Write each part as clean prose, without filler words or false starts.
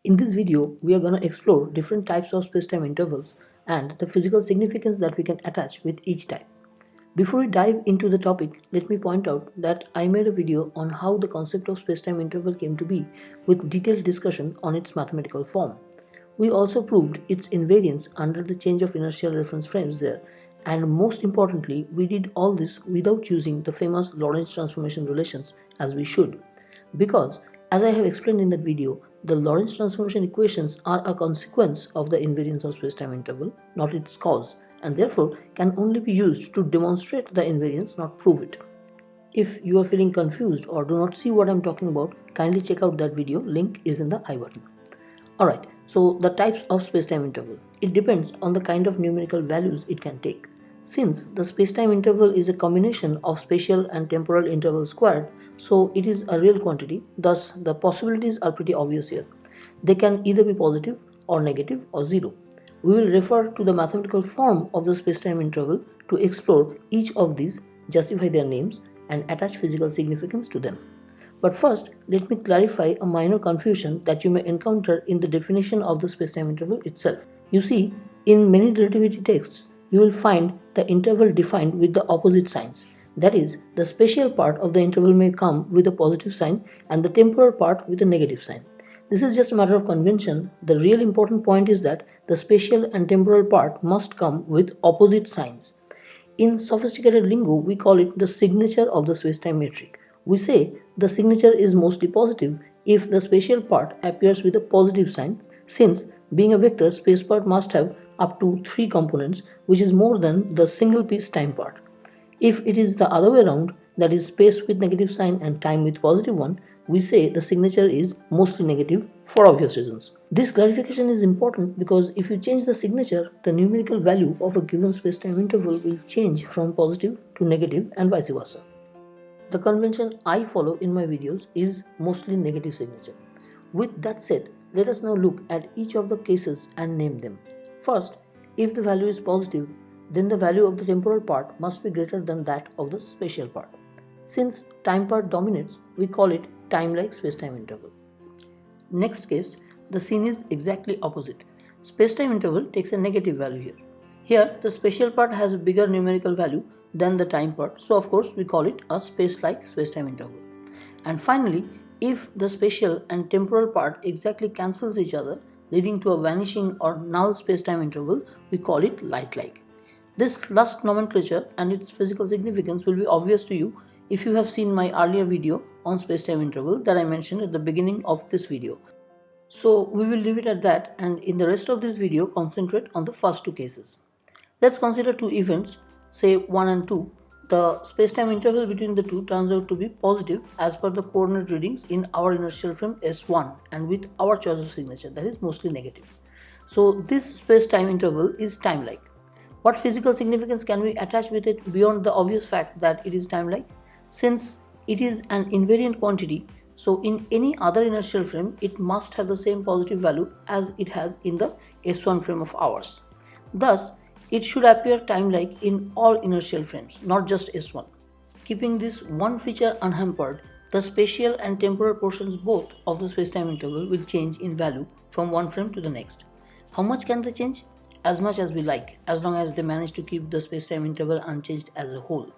In this video, we are going to explore different types of spacetime intervals and the physical significance that we can attach with each type. Before we dive into the topic, let me point out that I made a video on how the concept of spacetime interval came to be with detailed discussion on its mathematical form. We also proved its invariance under the change of inertial reference frames there, and most importantly, we did all this without using the famous Lorentz transformation relations as we should. Because, as I have explained in that video, the Lorentz transformation equations are a consequence of the invariance of spacetime interval, not its cause, and therefore can only be used to demonstrate the invariance, not prove it. If you are feeling confused or do not see what I am talking about, kindly check out that video, link is in the I button. Alright, so the types of spacetime interval. It depends on the kind of numerical values it can take. Since the spacetime interval is a combination of spatial and temporal intervals squared, so it is a real quantity, thus the possibilities are pretty obvious here. They can either be positive or negative or zero. We will refer to the mathematical form of the spacetime interval to explore each of these, justify their names, and attach physical significance to them. But first, let me clarify a minor confusion that you may encounter in the definition of the spacetime interval itself. You see, in many relativity texts, you will find the interval defined with the opposite signs. That is, the spatial part of the interval may come with a positive sign and the temporal part with a negative sign. This is just a matter of convention. The real important point is that the spatial and temporal part must come with opposite signs. In sophisticated lingo, we call it the signature of the spacetime metric. We say the signature is mostly positive if the spatial part appears with a positive sign, since being a vector, space part must have up to 3 components, which is more than the single piece time part. If it is the other way around, that is space with negative sign and time with positive one, we say the signature is mostly negative for obvious reasons. This clarification is important because if you change the signature, the numerical value of a given spacetime interval will change from positive to negative and vice versa. The convention I follow in my videos is mostly negative signature. With that said, let us now look at each of the cases and name them. First, if the value is positive, then the value of the temporal part must be greater than that of the spatial part. Since time part dominates, we call it time-like spacetime interval. Next case, the scene is exactly opposite. Spacetime interval takes a negative value here. Here, the spatial part has a bigger numerical value than the time part, so of course we call it a space-like spacetime interval. And finally, if the spatial and temporal part exactly cancels each other, leading to a vanishing or null spacetime interval, we call it light-like. This last nomenclature and its physical significance will be obvious to you if you have seen my earlier video on spacetime interval that I mentioned at the beginning of this video. So we will leave it at that, and in the rest of this video concentrate on the first two cases. Let's consider two events, say 1 and 2. The spacetime interval between the two turns out to be positive as per the coordinate readings in our inertial frame S1 and with our choice of signature, that is mostly negative. So this spacetime interval is time-like. What physical significance can we attach with it beyond the obvious fact that it is time-like? Since it is an invariant quantity, so in any other inertial frame, it must have the same positive value as it has in the S1 frame of ours. Thus, it should appear time-like in all inertial frames, not just S1. Keeping this one feature unhampered, the spatial and temporal portions both of the spacetime interval will change in value from one frame to the next. How much can they change? As much as we like, as long as they manage to keep the spacetime interval unchanged as a whole.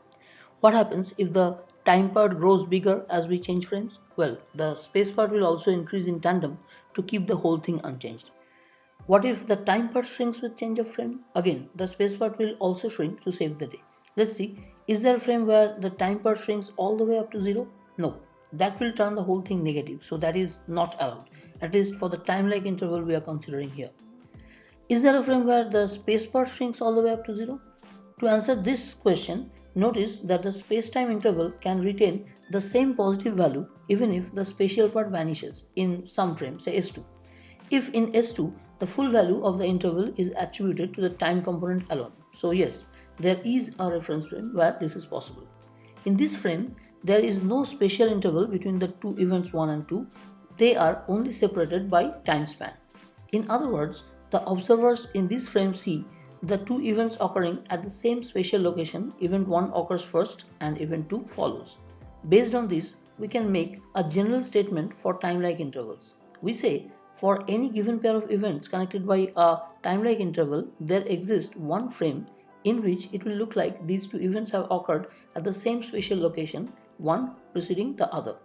What happens if the time part grows bigger as we change frames? Well, the space part will also increase in tandem to keep the whole thing unchanged. What if the time part shrinks with change of frame? Again, the space part will also shrink to save the day. Let's see, is there a frame where the time part shrinks all the way up to 0? No, that will turn the whole thing negative, so that is not allowed, at least for the time-like interval we are considering here. Is there a frame where the space part shrinks all the way up to 0? To answer this question, notice that the space-time interval can retain the same positive value even if the spatial part vanishes in some frame, say S2. If in S2, the full value of the interval is attributed to the time component alone. So yes, there is a reference frame where this is possible. In this frame, there is no spatial interval between the two events 1 and 2. They are only separated by time span. In other words, the observers in this frame see the two events occurring at the same spatial location. Event 1 occurs first and event 2 follows. Based on this, we can make a general statement for time-like intervals. We say For any given pair of events connected by a time-like interval, there exists one frame in which it will look like these two events have occurred at the same spatial location, one preceding the other.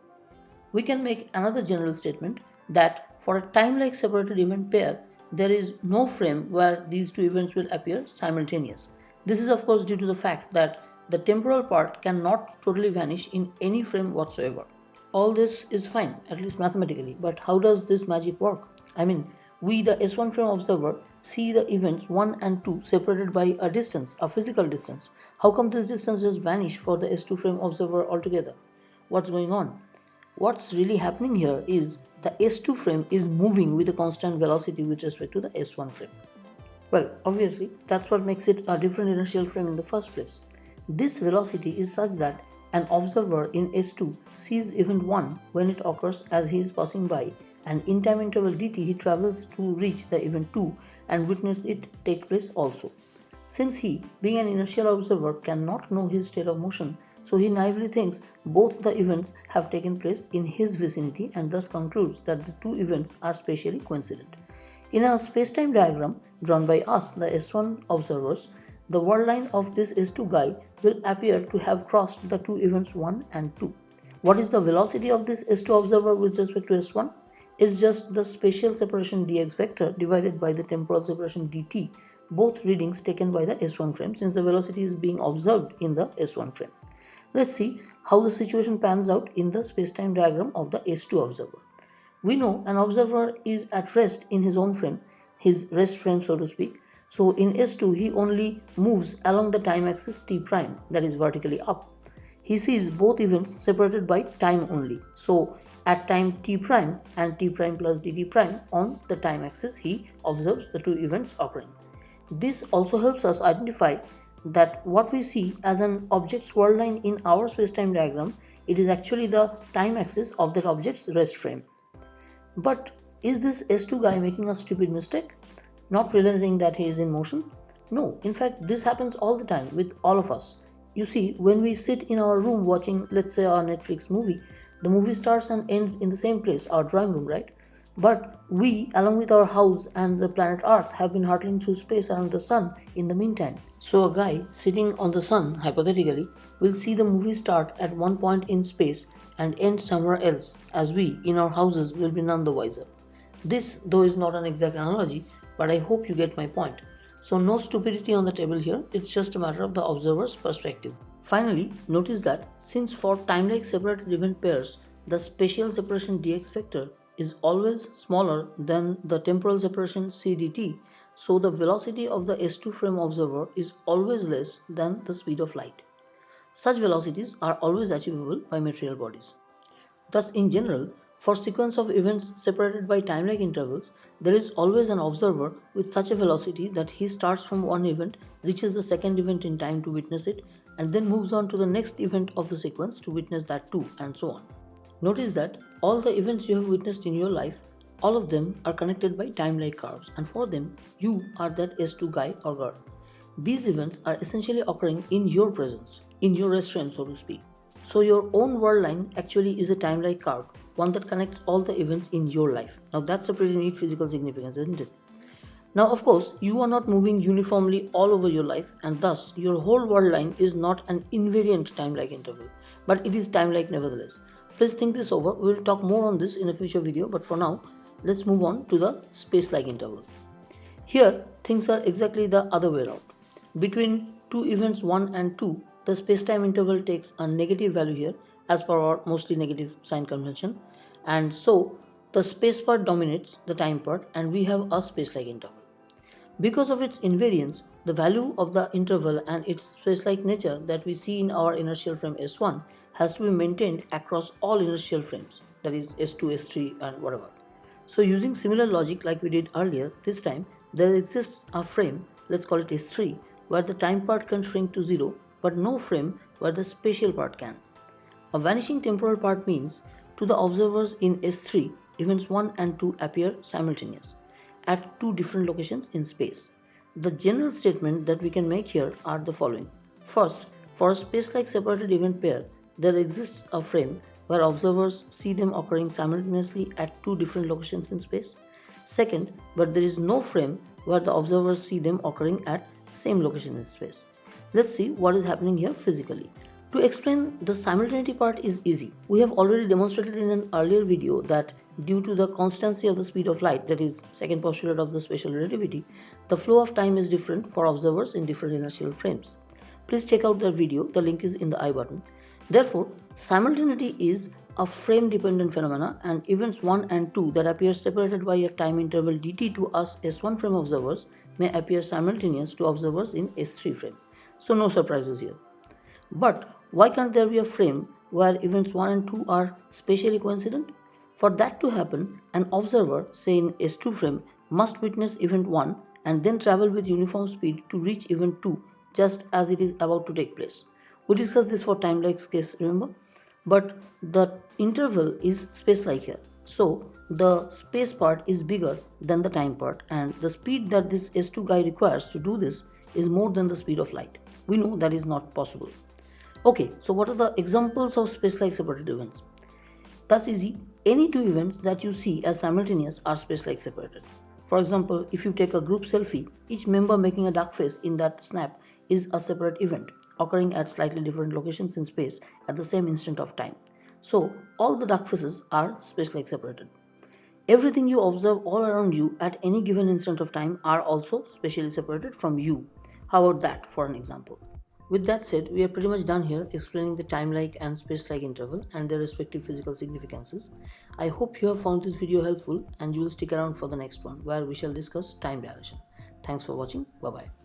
We can make another general statement that for a time-like separated event pair, there is no frame where these two events will appear simultaneous. This is of course due to the fact that the temporal part cannot totally vanish in any frame whatsoever. All this is fine, at least mathematically, but how does this magic work? I mean, we, the S1 frame observer, see the events 1 and 2 separated by a distance, a physical distance. How come this distance just vanish for the S2 frame observer altogether? What's going on? What's really happening here is the S2 frame is moving with a constant velocity with respect to the S1 frame. Well, obviously, that's what makes it a different inertial frame in the first place. This velocity is such that an observer in S2 sees event 1 when it occurs as he is passing by, and in time interval dt he travels to reach the event 2 and witness it take place also. Since he, being an inertial observer, cannot know his state of motion, so he naively thinks both the events have taken place in his vicinity and thus concludes that the two events are spatially coincident. In a spacetime diagram drawn by us, the S1 observers, the world line of this S2 guy will appear to have crossed the two events 1 and 2. What is the velocity of this S2 observer with respect to S1? It's just the spatial separation dx vector divided by the temporal separation dt, both readings taken by the S1 frame, since the velocity is being observed in the S1 frame. Let's see how the situation pans out in the spacetime diagram of the S2 observer. We know an observer is at rest in his own frame, his rest frame so to speak. So in S2 he only moves along the time axis t prime, that is vertically up. He sees both events separated by time only. So at time t prime and t prime plus dt prime on the time axis he observes the two events occurring. This also helps us identify that what we see as an object's world line in our spacetime diagram, it is actually the time axis of that object's rest frame. But is this S2 guy making a stupid mistake? Not realizing that he is in motion? No, in fact this happens all the time with all of us. You see, when we sit in our room watching, let's say, our Netflix movie, the movie starts and ends in the same place, our drawing room, right? But we, along with our house and the planet Earth, have been hurtling through space around the sun in the meantime. So a guy sitting on the sun, hypothetically, will see the movie start at one point in space and end somewhere else, as we, in our houses, will be none the wiser. This, though, is not an exact analogy, but I hope you get my point. So no stupidity on the table here, it's just a matter of the observer's perspective. Finally, notice that since for time-like separated event pairs, the spatial separation dx vector is always smaller than the temporal separation c dt, so the velocity of the S2 frame observer is always less than the speed of light. Such velocities are always achievable by material bodies. Thus, in general, for sequence of events separated by time-like intervals, there is always an observer with such a velocity that he starts from one event, reaches the second event in time to witness it, and then moves on to the next event of the sequence to witness that too, and so on. Notice that all the events you have witnessed in your life, all of them are connected by time-like curves, and for them, you are that S2 guy or girl. These events are essentially occurring in your presence, in your rest frame so to speak. So your own world line actually is a time-like curve, one that connects all the events in your life. Now that's a pretty neat physical significance, isn't it? Now of course, you are not moving uniformly all over your life, and thus your whole world line is not an invariant time-like interval, but it is time-like nevertheless. Please think this over. We will talk more on this in a future video, but for now, let's move on to the space-like interval. Here, things are exactly the other way around. Between two events 1 and 2, the space-time interval takes a negative value here as per our mostly negative sign convention, and so the space part dominates the time part and we have a space-like interval. Because of its invariance, the value of the interval and its space-like nature that we see in our inertial frame S1 has to be maintained across all inertial frames, that is S2, S3 and whatever. So using similar logic like we did earlier, this time there exists a frame, let's call it S3, where the time part can shrink to 0, but no frame where the spatial part can. A vanishing temporal part means to the observers in S3, events 1 and 2 appear simultaneous at two different locations in space. The general statement that we can make here are the following. First, for a space-like separated event pair, there exists a frame where observers see them occurring simultaneously at two different locations in space. Second, where there is no frame where the observers see them occurring at same location in space. Let's see what is happening here physically. To explain the simultaneity part is easy. We have already demonstrated in an earlier video that due to the constancy of the speed of light, that is second postulate of the special relativity, the flow of time is different for observers in different inertial frames. Please check out that video, the link is in the I button. Therefore, simultaneity is a frame dependent phenomena, and events 1 and 2 that appear separated by a time interval dt to us S1 frame observers may appear simultaneous to observers in S3 frame. So no surprises here. But why can't there be a frame where events 1 and 2 are spatially coincident? For that to happen, an observer, say in S2 frame, must witness event 1 and then travel with uniform speed to reach event 2 just as it is about to take place. We discussed this for time-like case, remember? But the interval is space-like here. So the space part is bigger than the time part, and the speed that this S2 guy requires to do this is more than the speed of light. We know that is not possible. Okay, so what are the examples of space-like separated events? That's easy. Any two events that you see as simultaneous are space-like separated. For example, if you take a group selfie, each member making a duck face in that snap is a separate event, occurring at slightly different locations in space at the same instant of time. So, all the duck faces are space-like separated. Everything you observe all around you at any given instant of time are also spatially separated from you. How about that for an example? With that said, we are pretty much done here explaining the time-like and space-like interval and their respective physical significances. I hope you have found this video helpful and you will stick around for the next one where we shall discuss time dilation. Thanks for watching. Bye-bye.